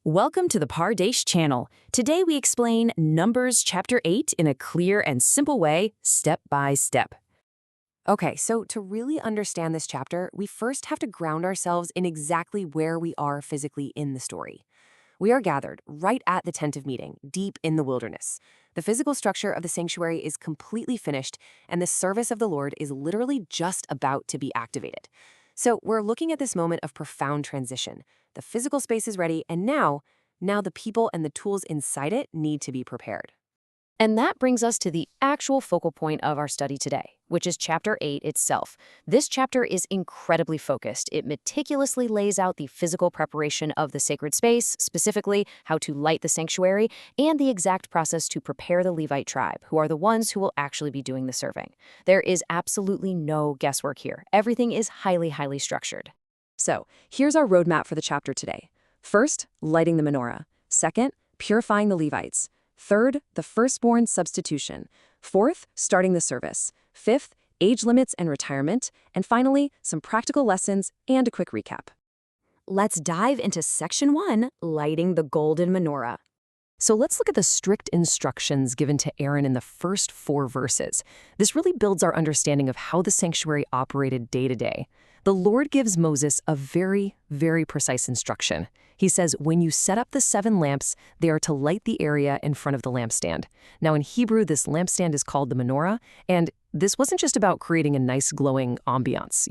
Welcome to the Pardesh channel. Today we explain Numbers chapter 8 in a clear and simple way, step by step. Okay, so to really understand this chapter, we first have to ground ourselves in exactly where we are physically in the story. We are gathered right at the tent of meeting, deep in the wilderness. The physical structure of the sanctuary is completely finished, and the service of the Lord is literally just about to be activated. So we're looking at this moment of profound transition. The physical space is ready, and now the people and the tools inside it need to be prepared. And that brings us to the actual focal point of our study today, which is chapter 8 itself. This chapter is incredibly focused. It meticulously lays out the physical preparation of the sacred space, specifically how to light the sanctuary, and the exact process to prepare the Levite tribe, who are the ones who will actually be doing the serving. There is absolutely no guesswork here. Everything is highly structured. So, here's our roadmap for the chapter today. First, lighting the menorah. Second, purifying the Levites. Third, the firstborn substitution. Fourth, starting the service. Fifth, age limits and retirement. And finally, some practical lessons and a quick recap. Let's dive into section 1, lighting the golden menorah. So let's look at the strict instructions given to Aaron in the first 4 verses. This really builds our understanding of how the sanctuary operated day to day. The Lord gives Moses a very precise instruction. He says, when you set up the 7 lamps, they are to light the area in front of the lampstand. Now in Hebrew, this lampstand is called the menorah, and this wasn't just about creating a nice glowing ambiance,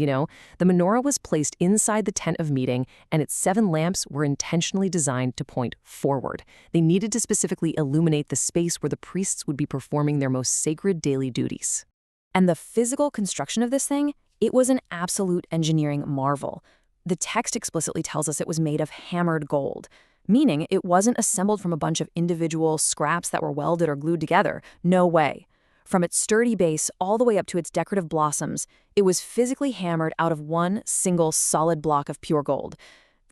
The menorah was placed inside the tent of meeting, and its 7 lamps were intentionally designed to point forward. They needed to specifically illuminate the space where the priests would be performing their most sacred daily duties. And the physical construction of this thing, it was an absolute engineering marvel. The text explicitly tells us it was made of hammered gold, meaning it wasn't assembled from a bunch of individual scraps that were welded or glued together. No way. From its sturdy base all the way up to its decorative blossoms, it was physically hammered out of one single solid block of pure gold.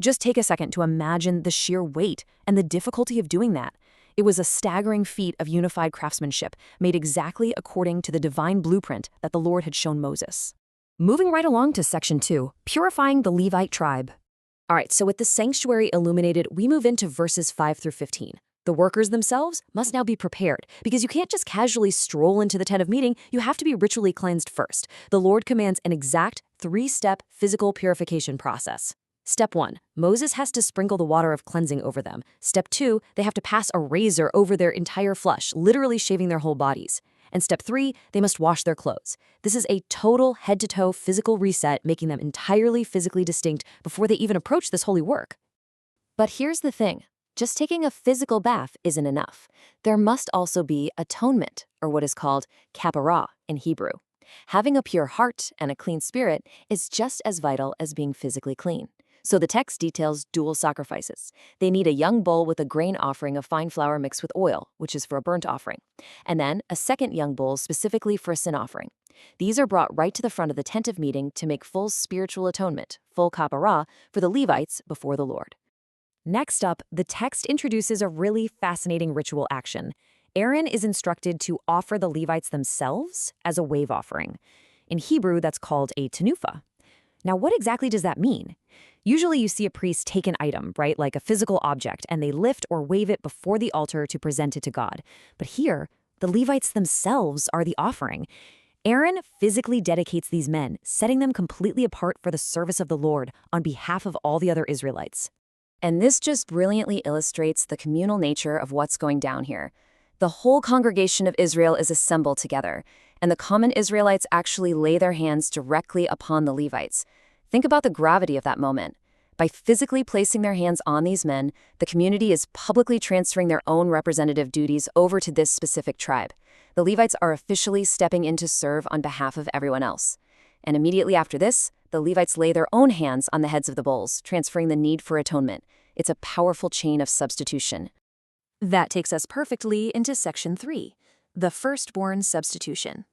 Just take a second to imagine the sheer weight and the difficulty of doing that. It was a staggering feat of unified craftsmanship, made exactly according to the divine blueprint that the Lord had shown Moses. Moving right along to section 2, purifying the Levite tribe. All right, so with the sanctuary illuminated, we move into verses 5 through 15. The workers themselves must now be prepared, because you can't just casually stroll into the tent of meeting, you have to be ritually cleansed first. The Lord commands an exact 3-step physical purification process. Step 1, Moses has to sprinkle the water of cleansing over them. Step 2, they have to pass a razor over their entire flesh, literally shaving their whole bodies. And step 3, they must wash their clothes. This is a total head-to-toe physical reset, making them entirely physically distinct before they even approach this holy work. But here's the thing. Just taking a physical bath isn't enough. There must also be atonement, or what is called kapparah in Hebrew. Having a pure heart and a clean spirit is just as vital as being physically clean. So the text details dual sacrifices. They need a young bull with a grain offering of fine flour mixed with oil, which is for a burnt offering, and then a second young bull specifically for a sin offering. These are brought right to the front of the tent of meeting to make full spiritual atonement, full kapparah, for the Levites before the Lord. Next up, the text introduces a really fascinating ritual action. Aaron is instructed to offer the Levites themselves as a wave offering. In Hebrew, that's called a tenufa. Now, what exactly does that mean? Usually you see a priest take an item, right, like a physical object, and they lift or wave it before the altar to present it to God. But here, the Levites themselves are the offering. Aaron physically dedicates these men, setting them completely apart for the service of the Lord on behalf of all the other Israelites. And this just brilliantly illustrates the communal nature of what's going down here. The whole congregation of Israel is assembled together, and the common Israelites actually lay their hands directly upon the Levites. Think about the gravity of that moment. By physically placing their hands on these men, the community is publicly transferring their own representative duties over to this specific tribe. The Levites are officially stepping in to serve on behalf of everyone else. And immediately after this, the Levites lay their own hands on the heads of the bulls, transferring the need for atonement. It's a powerful chain of substitution. That takes us perfectly into section 3, the firstborn substitution.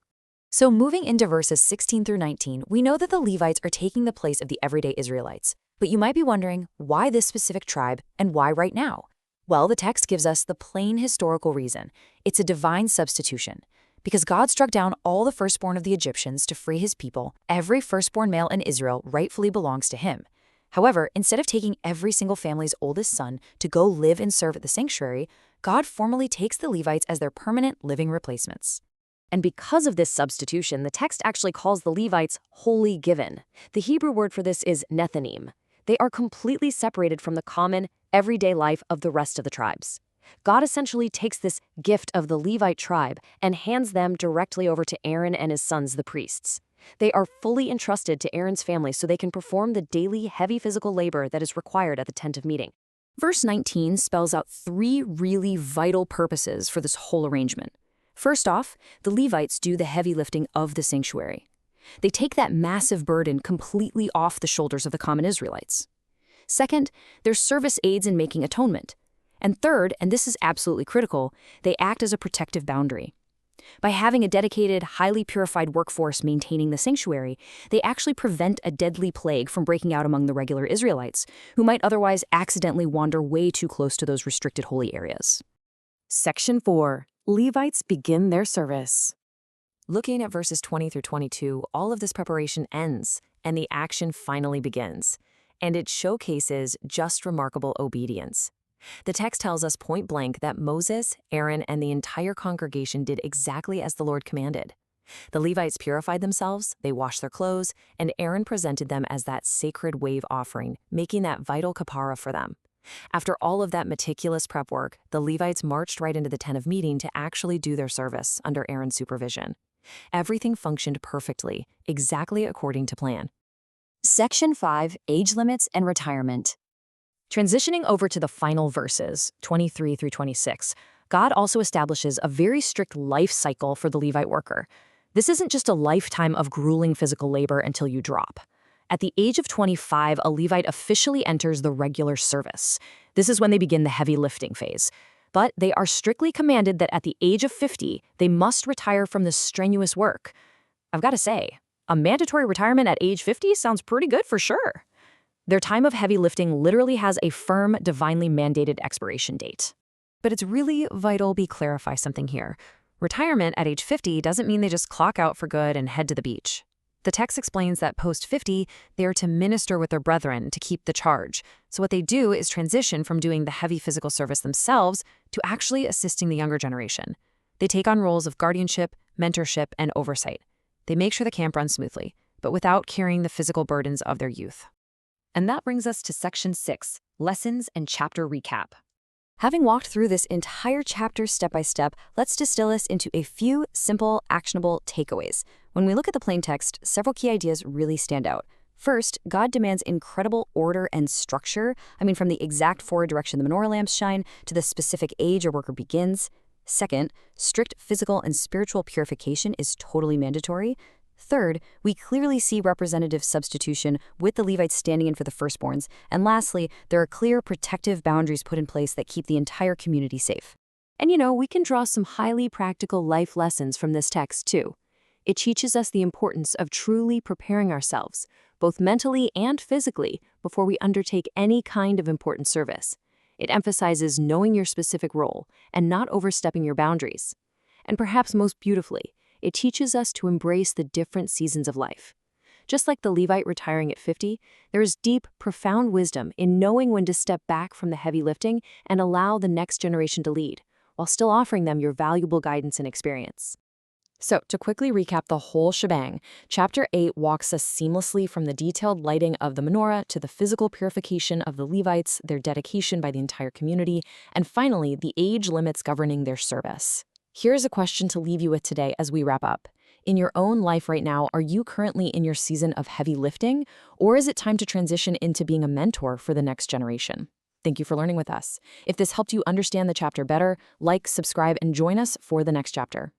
So moving into verses 16 through 19, we know that the Levites are taking the place of the everyday Israelites. But you might be wondering, why this specific tribe and why right now? Well, the text gives us the plain historical reason. It's a divine substitution. Because God struck down all the firstborn of the Egyptians to free his people, every firstborn male in Israel rightfully belongs to him. However, instead of taking every single family's oldest son to go live and serve at the sanctuary, God formally takes the Levites as their permanent living replacements. And because of this substitution, the text actually calls the Levites wholly given. The Hebrew word for this is nethanim. They are completely separated from the common, everyday life of the rest of the tribes. God essentially takes this gift of the Levite tribe and hands them directly over to Aaron and his sons, the priests. They are fully entrusted to Aaron's family so they can perform the daily heavy physical labor that is required at the tent of meeting. Verse 19 spells out 3 really vital purposes for this whole arrangement. First off, the Levites do the heavy lifting of the sanctuary. They take that massive burden completely off the shoulders of the common Israelites. Second, their service aids in making atonement. And third, and this is absolutely critical, they act as a protective boundary. By having a dedicated, highly purified workforce maintaining the sanctuary, they actually prevent a deadly plague from breaking out among the regular Israelites, who might otherwise accidentally wander way too close to those restricted holy areas. Section 4. Levites begin their service. Looking at verses 20 through 22, all of this preparation ends, and the action finally begins. And it showcases just remarkable obedience. The text tells us point blank that Moses, Aaron, and the entire congregation did exactly as the Lord commanded. The Levites purified themselves, they washed their clothes, and Aaron presented them as that sacred wave offering, making that vital kapara for them. After all of that meticulous prep work, the Levites marched right into the tent of meeting to actually do their service under Aaron's supervision. Everything functioned perfectly, exactly according to plan. Section 5, Age Limits and Retirement. Transitioning over to the final verses, 23 through 26, God also establishes a very strict life cycle for the Levite worker. This isn't just a lifetime of grueling physical labor until you drop. At the age of 25, a Levite officially enters the regular service. This is when they begin the heavy lifting phase. But they are strictly commanded that at the age of 50, they must retire from this strenuous work. I've got to say, a mandatory retirement at age 50 sounds pretty good for sure. Their time of heavy lifting literally has a firm, divinely mandated expiration date. But it's really vital we clarify something here. Retirement at age 50 doesn't mean they just clock out for good and head to the beach. The text explains that post-50, they are to minister with their brethren to keep the charge. So what they do is transition from doing the heavy physical service themselves to actually assisting the younger generation. They take on roles of guardianship, mentorship, and oversight. They make sure the camp runs smoothly, but without carrying the physical burdens of their youth. And that brings us to Section 6, Lessons and Chapter Recap. Having walked through this entire chapter step by step, let's distill this into a few simple, actionable takeaways. When we look at the plain text, several key ideas really stand out. First, God demands incredible order and structure. From the exact forward direction the menorah lamps shine to the specific age a worker begins. Second, strict physical and spiritual purification is totally mandatory. Third, we clearly see representative substitution with the Levites standing in for the firstborns. And lastly, there are clear protective boundaries put in place that keep the entire community safe. And we can draw some highly practical life lessons from this text too. It teaches us the importance of truly preparing ourselves, both mentally and physically, before we undertake any kind of important service. It emphasizes knowing your specific role and not overstepping your boundaries. And perhaps most beautifully, it teaches us to embrace the different seasons of life. Just like the Levite retiring at 50, there is deep, profound wisdom in knowing when to step back from the heavy lifting and allow the next generation to lead, while still offering them your valuable guidance and experience. So, to quickly recap the whole shebang, Chapter 8 walks us seamlessly from the detailed lighting of the menorah to the physical purification of the Levites, their dedication by the entire community, and finally, the age limits governing their service. Here's a question to leave you with today as we wrap up. In your own life right now, are you currently in your season of heavy lifting, or is it time to transition into being a mentor for the next generation? Thank you for learning with us. If this helped you understand the chapter better, like, subscribe, and join us for the next chapter.